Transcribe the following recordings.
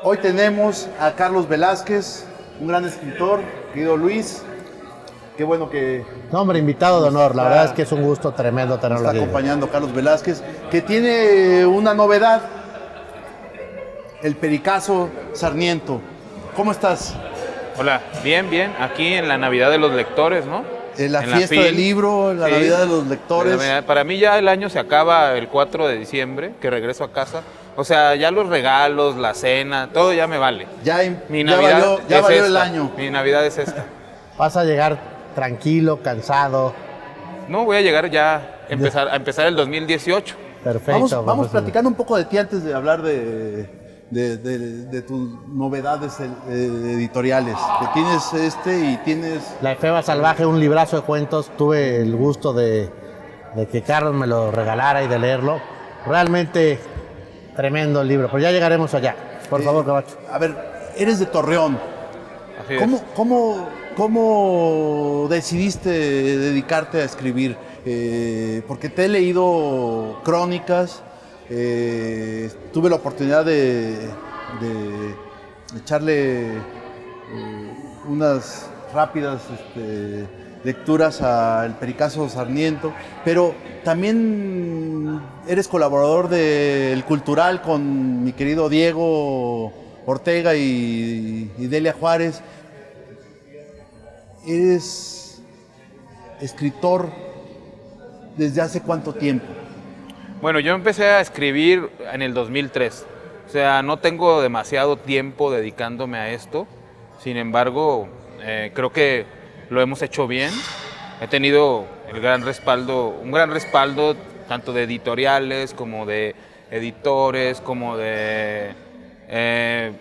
Hoy tenemos a Carlos Velázquez, un gran escritor, querido Luis. Qué bueno que No, hombre, invitado de honor. La verdad es que es un gusto tremendo tenerlo está aquí. acompañando Carlos Velázquez, que tiene una novedad, el Pericazo Sarniento. ¿Cómo estás? Hola, bien, bien. Aquí en la Navidad de los lectores, ¿no? En la En fiesta FIL. del libro, la Sí. Navidad de los lectores. Para mí ya el año se acaba el 4 de diciembre, que regreso a casa. O sea, ya los regalos, la cena, todo ya me vale. Mi Navidad ya es valió el esta. año. Mi Navidad es esta. Vas a llegar tranquilo, cansado. No, voy a llegar ya a empezar el 2018. Perfecto. Vamos pues, platicando un poco de ti antes de hablar de tus novedades editoriales. Que tienes y tienes... La Efeba Salvaje, un librazo de cuentos. Tuve el gusto de que Carlos me lo regalara y de leerlo. Realmente tremendo el libro, pero ya llegaremos allá. Por favor, Camacho. A ver, eres de Torreón. Así es. ¿Cómo decidiste dedicarte a escribir? Porque te he leído crónicas, tuve la oportunidad de echarle unas rápidas lecturas a El Pericazo Sarniento, pero también eres colaborador del Cultural con mi querido Diego Ortega y Delia Juárez. ¿Eres escritor desde hace cuánto tiempo? Bueno, yo empecé a escribir en el 2003. O sea, no tengo demasiado tiempo dedicándome a esto. Sin embargo, creo que lo hemos hecho bien. He tenido un gran respaldo tanto de editoriales como de editores, como de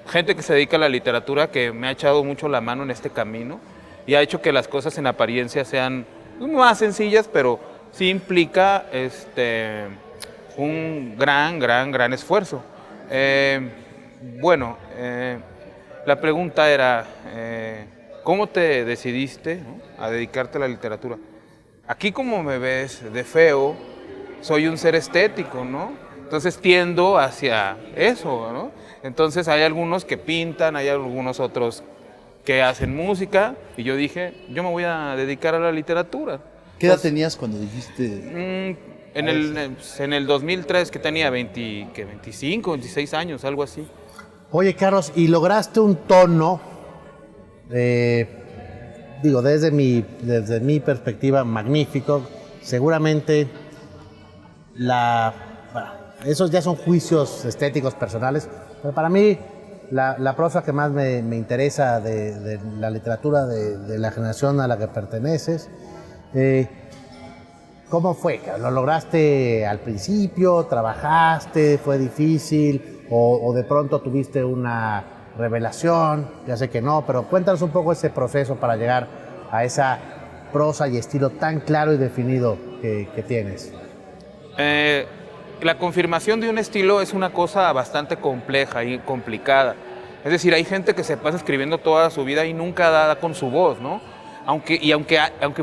gente que se dedica a la literatura, que me ha echado mucho la mano en este camino y ha hecho que las cosas en apariencia sean más sencillas, pero sí implica un gran esfuerzo. La pregunta era, ¿cómo te decidiste, ¿no?, a dedicarte a la literatura? Aquí, como me ves de feo, soy un ser estético, ¿no? Entonces tiendo hacia eso, ¿no? Entonces hay algunos que pintan, hay algunos otros que hacen música, y yo dije, yo me voy a dedicar a la literatura. ¿Qué edad tenías cuando dijiste? En el 2003, que tenía 25, 26 años, algo así. Oye, Carlos, y lograste un tono, desde mi perspectiva, magnífico. Seguramente esos ya son juicios estéticos personales, pero para mí la prosa que más me interesa de la literatura de la generación a la que perteneces, ¿cómo fue? ¿Lo lograste al principio? ¿Trabajaste? ¿Fue difícil? ¿O de pronto tuviste una revelación? Ya sé que no, pero cuéntanos un poco ese proceso para llegar a esa prosa y estilo tan claro y definido que tienes. La confirmación de un estilo es una cosa bastante compleja y complicada. Es decir, hay gente que se pasa escribiendo toda su vida y nunca da con su voz, ¿no? Aunque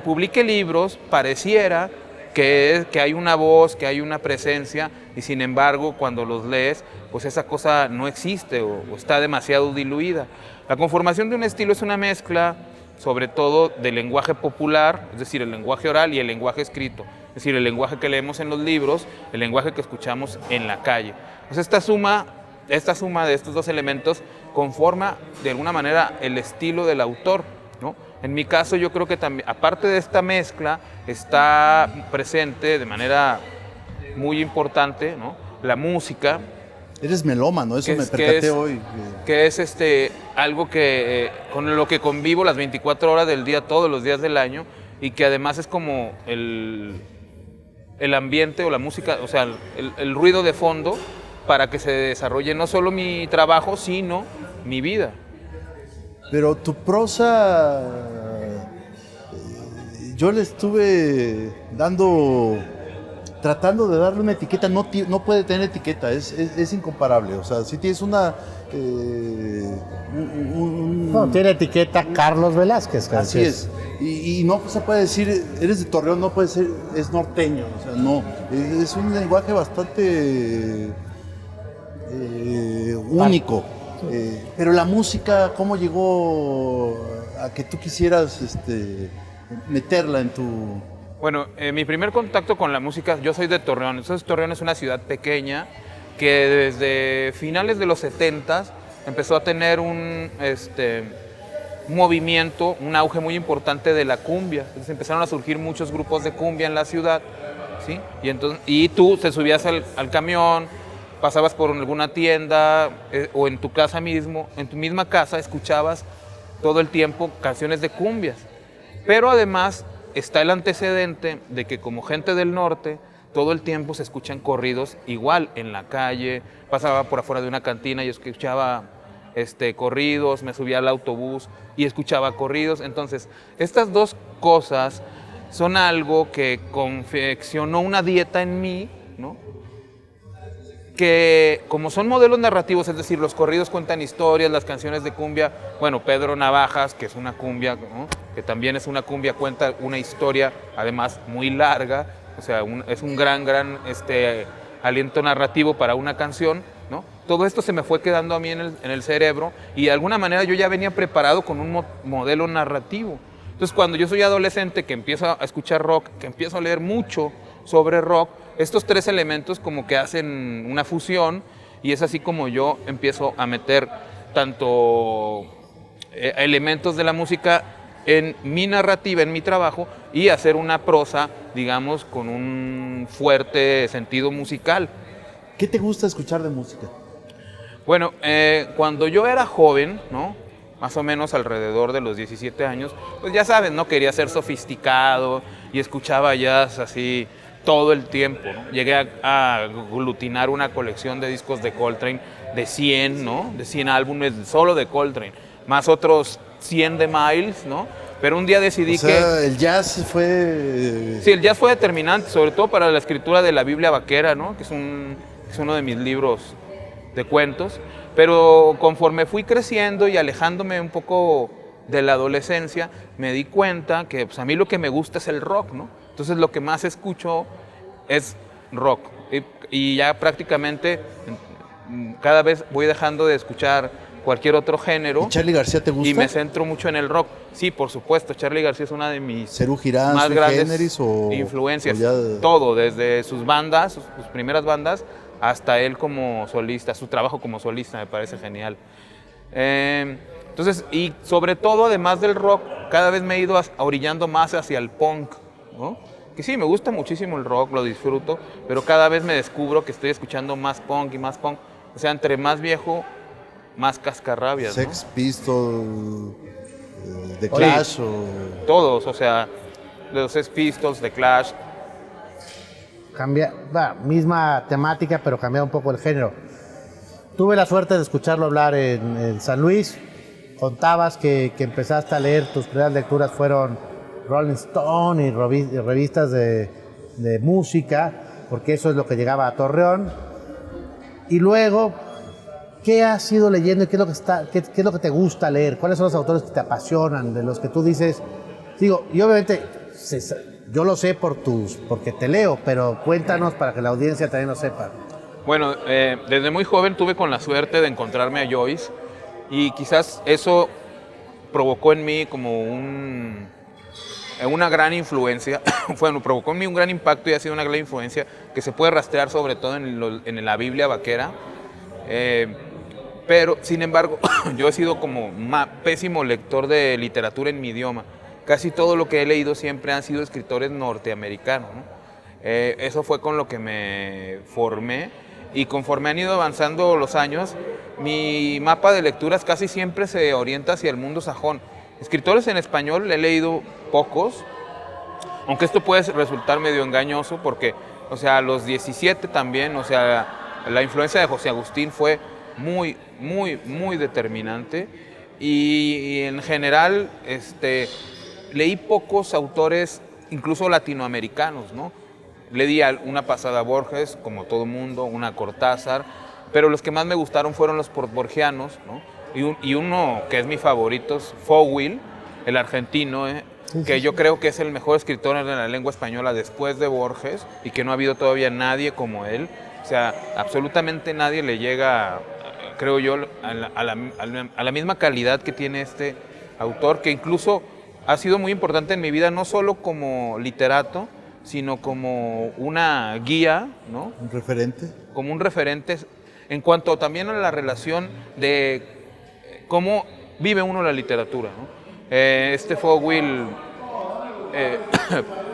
publique libros, pareciera que hay una voz, que hay una presencia, y sin embargo, cuando los lees, pues esa cosa no existe o está demasiado diluida. La conformación de un estilo es una mezcla, sobre todo, del lenguaje popular, es decir, el lenguaje oral y el lenguaje escrito. Es decir, el lenguaje que leemos en los libros, el lenguaje que escuchamos en la calle. Pues esta suma de estos dos elementos conforma, de alguna manera, el estilo del autor, ¿no? En mi caso, yo creo que también, aparte de esta mezcla, está presente de manera muy importante, ¿no?, la música. Eres melómano, eso me percaté hoy. Que es algo que con lo que convivo las 24 horas del día, todos los días del año, y que además es como el ambiente o la música, o sea, el ruido de fondo para que se desarrolle no solo mi trabajo, sino mi vida. Pero tu prosa, yo le estuve tratando de darle una etiqueta, no puede tener etiqueta, es incomparable. O sea, si tienes una... No, tiene etiqueta Carlos Velázquez. Así es. Y no se puede decir, eres de Torreón, no puede ser, es norteño. O sea, no. Es un lenguaje bastante único. Pero la música, ¿cómo llegó a que tú quisieras meterla en tu...? Bueno, mi primer contacto con la música, yo soy de Torreón, entonces Torreón es una ciudad pequeña que desde finales de los 70 empezó a tener un movimiento, un auge muy importante de la cumbia. Entonces empezaron a surgir muchos grupos de cumbia en la ciudad, ¿sí? Y tú te subías al camión, pasabas por alguna tienda o en tu casa mismo, en tu misma casa escuchabas todo el tiempo canciones de cumbias. Pero además está el antecedente de que como gente del norte, todo el tiempo se escuchan corridos igual en la calle. Pasaba por afuera de una cantina y escuchaba corridos, me subía al autobús y escuchaba corridos. Entonces, estas dos cosas son algo que confeccionó una dieta en mí, ¿no? Que como son modelos narrativos, es decir, los corridos cuentan historias, las canciones de cumbia, bueno, Pedro Navajas, que es una cumbia, ¿no? Que también es una cumbia, cuenta una historia, además muy larga, o sea, es un gran aliento narrativo para una canción, ¿no? Todo esto se me fue quedando a mí en el cerebro y de alguna manera yo ya venía preparado con un modelo narrativo. Entonces, cuando yo soy adolescente, que empiezo a escuchar rock, que empiezo a leer mucho sobre rock, estos tres elementos como que hacen una fusión y es así como yo empiezo a meter tanto elementos de la música en mi narrativa, en mi trabajo y hacer una prosa, digamos, con un fuerte sentido musical. ¿Qué te gusta escuchar de música? Bueno, cuando yo era joven, ¿no? Más o menos alrededor de los 17 años, pues ya sabes, ¿no? Quería ser sofisticado y escuchaba jazz así todo el tiempo, ¿no? Llegué a aglutinar una colección de discos de Coltrane de 100, ¿no? De 100 álbumes solo de Coltrane, más otros 100 de Miles, ¿no? Pero un día decidí que... el jazz fue... Sí, el jazz fue determinante, sobre todo para la escritura de la Biblia Vaquera, ¿no? Que es uno de mis libros de cuentos. Pero conforme fui creciendo y alejándome un poco de la adolescencia, me di cuenta que pues, a mí lo que me gusta es el rock, ¿no? Entonces lo que más escucho es rock. Y ya prácticamente cada vez voy dejando de escuchar cualquier otro género. ¿Y Charly García te gusta? Y me centro mucho en el rock. Sí, por supuesto, Charly García es una de mis ¿Serú Girán, más Sui grandes Generis, influencias. o ya... Todo, desde sus bandas, sus primeras bandas, hasta él como solista, su trabajo como solista me parece genial. Entonces, y sobre todo, además del rock, cada vez me he ido orillando más hacia el punk, ¿no? Que sí, me gusta muchísimo el rock, lo disfruto, pero cada vez me descubro que estoy escuchando más punk y más punk. O sea, entre más viejo, más cascarrabias, ¿no? Sex Pistols, The Clash o... Todos, o sea, los Sex Pistols, The Clash. Misma temática, pero cambiaba un poco el género. Tuve la suerte de escucharlo hablar en San Luis. Contabas que empezaste a leer, tus primeras lecturas fueron Rolling Stone y revistas de música, porque eso es lo que llegaba a Torreón. Y luego, ¿qué has ido leyendo y qué es lo que te gusta leer? ¿Cuáles son los autores que te apasionan, de los que tú dices? Digo, y obviamente yo lo sé porque te leo, pero cuéntanos para que la audiencia también lo sepa. Bueno, desde muy joven tuve con la suerte de encontrarme a Joyce y quizás eso provocó en mí como una gran influencia, bueno, provocó en mí un gran impacto y ha sido una gran influencia que se puede rastrear sobre todo en la Biblia Vaquera. Pero, sin embargo, yo he sido como pésimo lector de literatura en mi idioma. Casi todo lo que he leído siempre han sido escritores norteamericanos, ¿no? Eso fue con lo que me formé y conforme han ido avanzando los años, mi mapa de lecturas casi siempre se orienta hacia el mundo sajón. Escritores en español he leído pocos, aunque esto puede resultar medio engañoso porque, o sea, a los 17 también, o sea, la influencia de José Agustín fue muy, muy, muy determinante y en general, leí pocos autores, incluso latinoamericanos, ¿no? Le di una pasada a Borges, como todo mundo, una a Cortázar, pero los que más me gustaron fueron los borgianos, ¿no? Y uno que es mi favorito es Fouil, el argentino, que yo creo que es el mejor escritor en la lengua española después de Borges y que no ha habido todavía nadie como él. O sea, absolutamente nadie le llega creo yo, a la misma calidad que tiene este autor, que incluso ha sido muy importante en mi vida, no solo como literato, sino como una guía, ¿no? Un referente. Como un referente en cuanto también a la relación de cómo vive uno la literatura, ¿no? Fogwill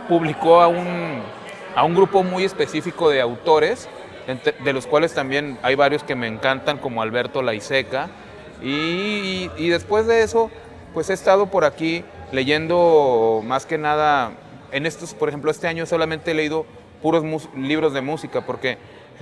publicó a un grupo muy específico de autores, de los cuales también hay varios que me encantan, como Alberto Laiseca, y después de eso, pues he estado por aquí leyendo más que nada, por ejemplo, este año solamente he leído puros libros de música, porque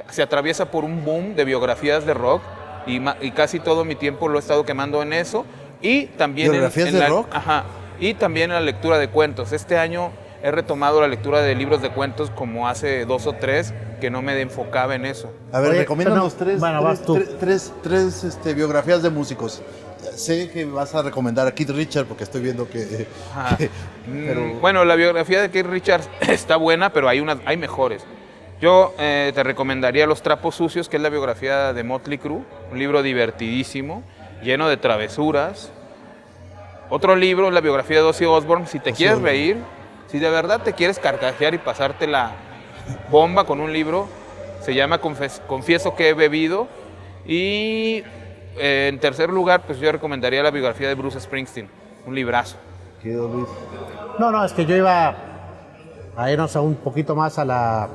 se atraviesa por un boom de biografías de rock, y casi todo mi tiempo lo he estado quemando en eso, y también ¿Biografías de rock? Ajá, y también en la lectura de cuentos. Este año he retomado la lectura de libros de cuentos como hace 2 o 3, que no me enfocaba en eso. A ver, Oye, recomiéndanos pero no, bueno, vas tú. tres biografías de músicos. Sé que vas a recomendar a Keith Richards porque estoy viendo que... Ajá. pero... Bueno, la biografía de Keith Richards está buena, pero hay mejores. Yo te recomendaría Los Trapos Sucios, que es la biografía de Motley Crue, un libro divertidísimo, lleno de travesuras. Otro libro, la biografía de Ozzy Osbourne, si te quieres reír, si de verdad te quieres carcajear y pasarte la bomba con un libro, se llama Confieso que he bebido. Y en tercer lugar, pues yo recomendaría la biografía de Bruce Springsteen, un librazo. Querido Luis. No, es que yo iba a irnos a un poquito más a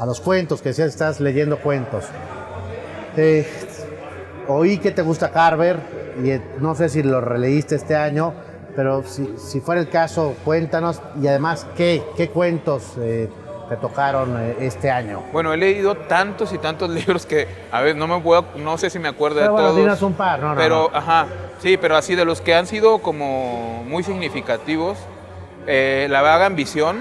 los cuentos, que decías, estás leyendo cuentos. Oí que te gusta Carver, y no sé si lo releíste este año, pero si fuera el caso, cuéntanos, y además, ¿qué cuentos te tocaron este año? Bueno, he leído tantos y tantos libros que, a ver, no sé si me acuerdo Pero de bueno, todos. dinos un par, no. Ajá, sí, pero así de los que han sido como muy significativos, La Vaga Ambición,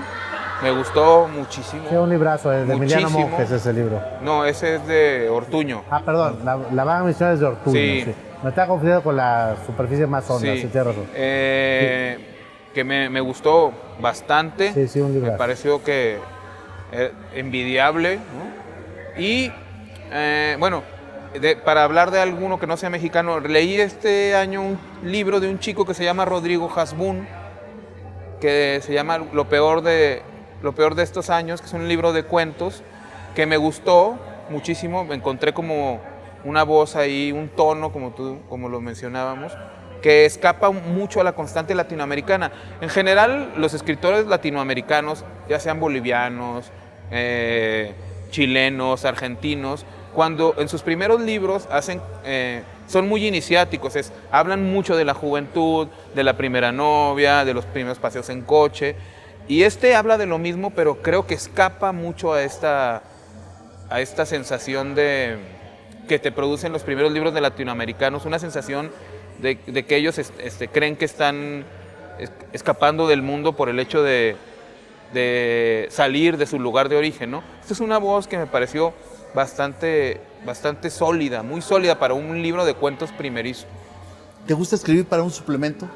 me gustó muchísimo. Sí, un librazo, de Emiliano Muchísimo. Monjes ese libro. No, ese es de Ortuño. Ah, perdón, la Vaga Misión es de Ortuño. Sí. Sí. Me está confundiendo con la superficie más honda, sí, tienes razón. Que me gustó bastante. Sí, un librazo. Me pareció que envidiable, ¿no? Y bueno, para hablar de alguno que no sea mexicano, leí este año un libro de un chico que se llama Rodrigo Hasbún, que se llama Lo peor de estos años, que es un libro de cuentos que me gustó muchísimo. Me encontré como una voz ahí, un tono, como lo mencionábamos, que escapa mucho a la constante latinoamericana. En general, los escritores latinoamericanos, ya sean bolivianos, chilenos, argentinos, cuando en sus primeros libros son muy iniciáticos, hablan mucho de la juventud, de la primera novia, de los primeros paseos en coche, y habla de lo mismo, pero creo que escapa mucho a esta sensación que te producen los primeros libros de latinoamericanos, una sensación de que ellos creen que están escapando del mundo por el hecho de salir de su lugar de origen, ¿no? Esta es una voz que me pareció bastante sólida, muy sólida para un libro de cuentos primerizo. ¿Te gusta escribir para un suplemento?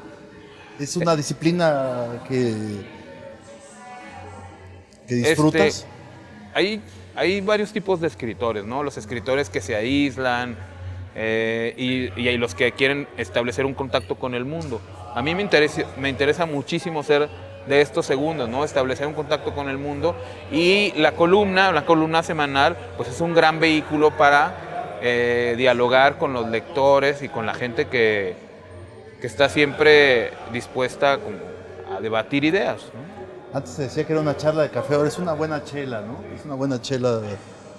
¿Es una disciplina que disfrutas? Hay varios tipos de escritores, ¿no? Los escritores que se aíslan y los que quieren establecer un contacto con el mundo. A mí me interesa muchísimo ser de estos segundos, ¿no? Establecer un contacto con el mundo, y la columna semanal, pues es un gran vehículo para dialogar con los lectores y con la gente que está siempre dispuesta como a debatir ideas, ¿no? Antes se decía que era una charla de café, ahora es una buena chela, ¿no? Es una buena chela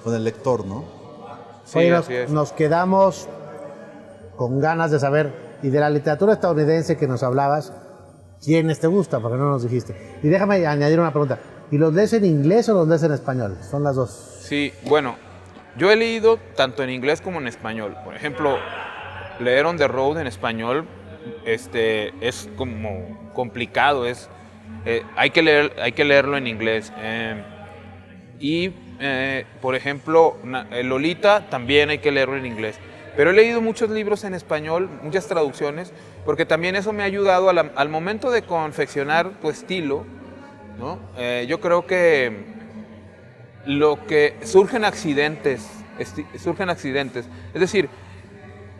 con el lector, ¿no? Sí, Oye, así es. nos quedamos con ganas de saber, y de la literatura estadounidense que nos hablabas, ¿quiénes te gustan? Porque no nos dijiste. Y déjame añadir una pregunta. ¿Y los lees en inglés o los lees en español? Son las dos. Sí, bueno, yo he leído tanto en inglés como en español. Por ejemplo, leer On the Road en español es como complicado, hay que leerlo en inglés. Por ejemplo, Lolita también hay que leerlo en inglés. Pero he leído muchos libros en español, muchas traducciones, porque también eso me ha ayudado al momento de confeccionar tu estilo, ¿no? Yo creo que surgen accidentes. Es decir,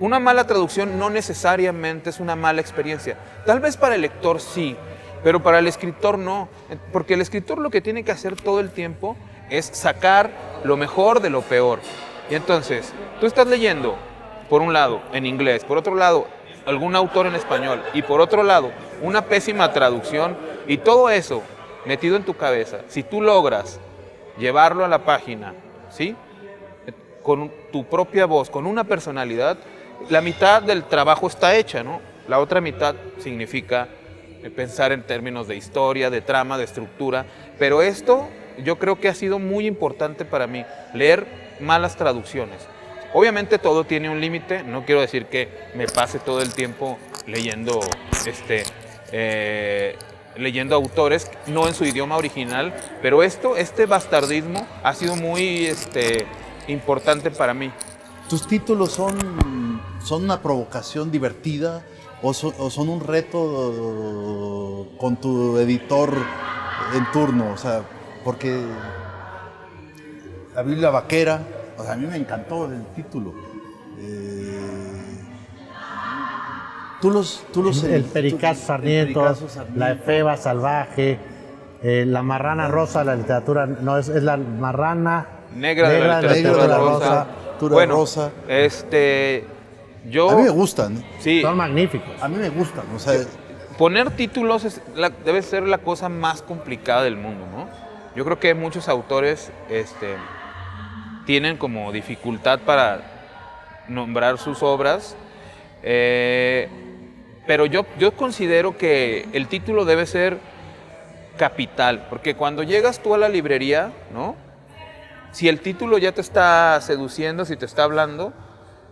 una mala traducción no necesariamente es una mala experiencia. Tal vez para el lector sí, pero para el escritor no. Porque el escritor lo que tiene que hacer todo el tiempo es sacar lo mejor de lo peor. Y entonces, tú estás leyendo, por un lado, en inglés, por otro lado, algún autor en español, y por otro lado, una pésima traducción, y todo eso metido en tu cabeza, si tú logras llevarlo a la página, ¿sí?, con tu propia voz, con una personalidad, la mitad del trabajo está hecha, ¿no? La otra mitad significa pensar en términos de historia, de trama, de estructura, pero esto yo creo que ha sido muy importante para mí, leer malas traducciones. Obviamente todo tiene un límite, no quiero decir que me pase todo el tiempo leyendo leyendo autores no en su idioma original, pero este bastardismo ha sido muy importante para mí. ¿Tus títulos son una provocación divertida o son un reto con tu editor en turno? O sea, porque La Biblia Vaquera, o sea, a mí me encantó el título. El Pericazo Sarniento, La Efeba Salvaje, La Marrana Rosa de la literatura, no, es la Marrana Negra de la literatura rosa. Bueno, rosa. Yo... A mí me gustan. Sí. Son magníficos. A mí me gustan, o sea... Poner títulos debe ser la cosa más complicada del mundo, ¿no? Yo creo que muchos autores tienen como dificultad para nombrar sus obras, pero yo considero que el título debe ser capital, porque cuando llegas tú a la librería, ¿no?, si el título ya te está seduciendo, si te está hablando,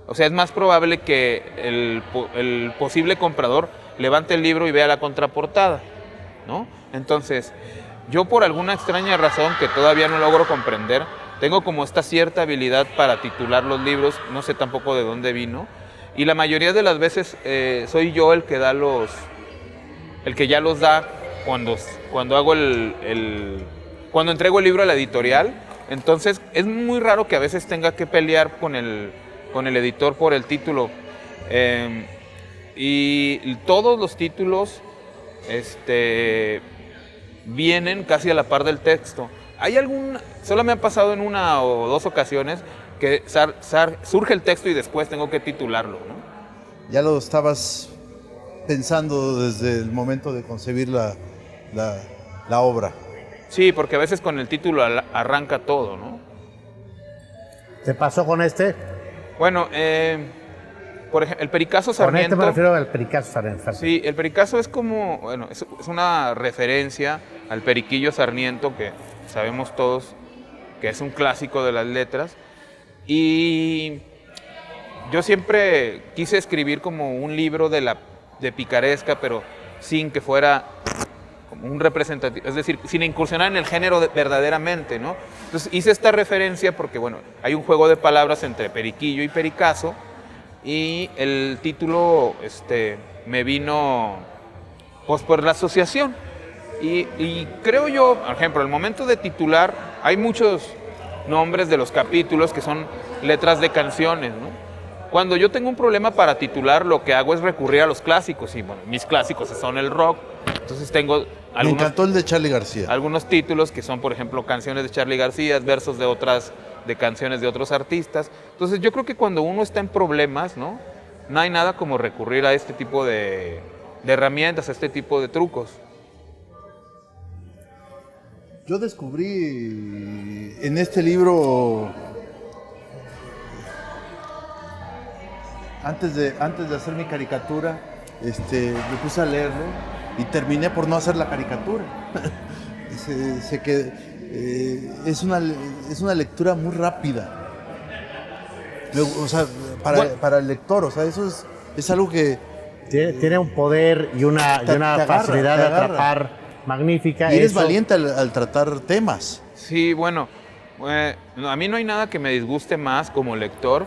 o sea, es más probable que el posible comprador levante el libro y vea la contraportada, ¿no? Entonces, yo por alguna extraña razón que todavía no logro comprender, tengo como esta cierta habilidad para titular los libros, no sé tampoco de dónde vino, y la mayoría de las veces soy yo el que ya los da cuando hago cuando entrego el libro a la editorial. Entonces es muy raro que a veces tenga que pelear con el editor por el título, y todos los títulos vienen casi a la par del texto. Solo me ha pasado en una o dos ocasiones que surge el texto y después tengo que titularlo, ¿no? Ya lo estabas pensando desde el momento de concebir la obra. Sí, porque a veces con el título arranca todo, ¿no? ¿Te pasó con este? Bueno, por ejemplo, el Pericazo Sarniento... Con este me refiero al Pericazo Sarniento. Sí, el Pericazo es como, bueno, es una referencia al Periquillo Sarniento, que sabemos todos que es un clásico de las letras. Y yo siempre quise escribir como un libro de picaresca, pero sin que fuera como un representativo, es decir, sin incursionar en el género verdaderamente, ¿no? Entonces hice esta referencia porque, bueno, hay un juego de palabras entre periquillo y pericazo, y el título me vino pues por la asociación. Y creo yo, por ejemplo, al momento de titular, hay muchos nombres de los capítulos que son letras de canciones, ¿no? Cuando yo tengo un problema para titular, lo que hago es recurrir a los clásicos, y bueno, mis clásicos son el rock. Entonces tengo Me encantó el de Charly García. Algunos títulos que son, por ejemplo, canciones de Charly García, versos de canciones de otros artistas. Entonces yo creo que cuando uno está en problemas, ¿no?, no hay nada como recurrir a este tipo de herramientas, a este tipo de trucos. Yo descubrí en este libro, antes de hacer mi caricatura, me puse a leerlo y terminé por no hacer la caricatura. Es una lectura muy rápida. O sea, para el lector, o sea, eso es algo que... Tiene un poder y una facilidad de atrapar magnífica. Y eres valiente al tratar temas. Sí, bueno, a mí no hay nada que me disguste más como lector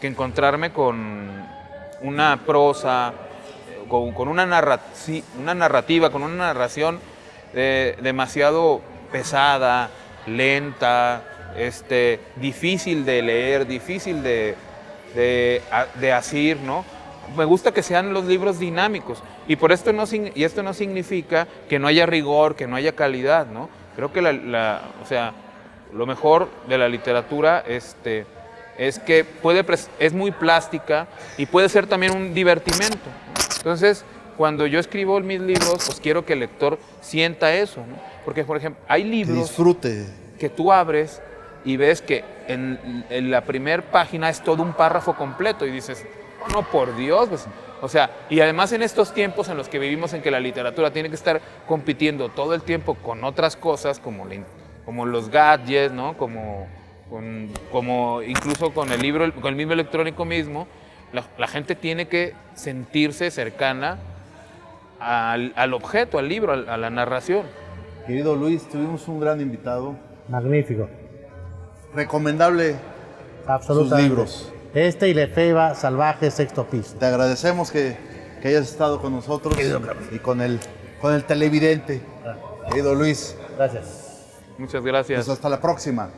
que encontrarme con una prosa, con una narrativa, con una narración demasiado pesada, lenta, difícil de leer, difícil de de Asir, ¿no? Me gusta que sean los libros dinámicos y esto no significa que no haya rigor, que no haya calidad, ¿no? Creo que o sea, lo mejor de la literatura es que es muy plástica y puede ser también un divertimento, ¿no? Entonces, cuando yo escribo mis libros, pues quiero que el lector sienta eso, ¿no? Porque, por ejemplo, hay Que libros disfrute. que tú abres y ves que en la primera página es todo un párrafo completo y dices, no, por Dios, pues, o sea, y además en estos tiempos en los que vivimos en que la literatura tiene que estar compitiendo todo el tiempo con otras cosas como los gadgets, ¿no? Como incluso con el libro, con el mismo electrónico mismo, la gente tiene que sentirse cercana al objeto, al libro, a la narración. Querido Luis, tuvimos un gran invitado. Magnífico. Recomendable Absolutamente. sus libros. Este y Lefebvre Salvaje, sexto piso. Te agradecemos que hayas estado con nosotros y con el televidente. Querido Luis, Gracias. Muchas gracias. pues hasta la próxima.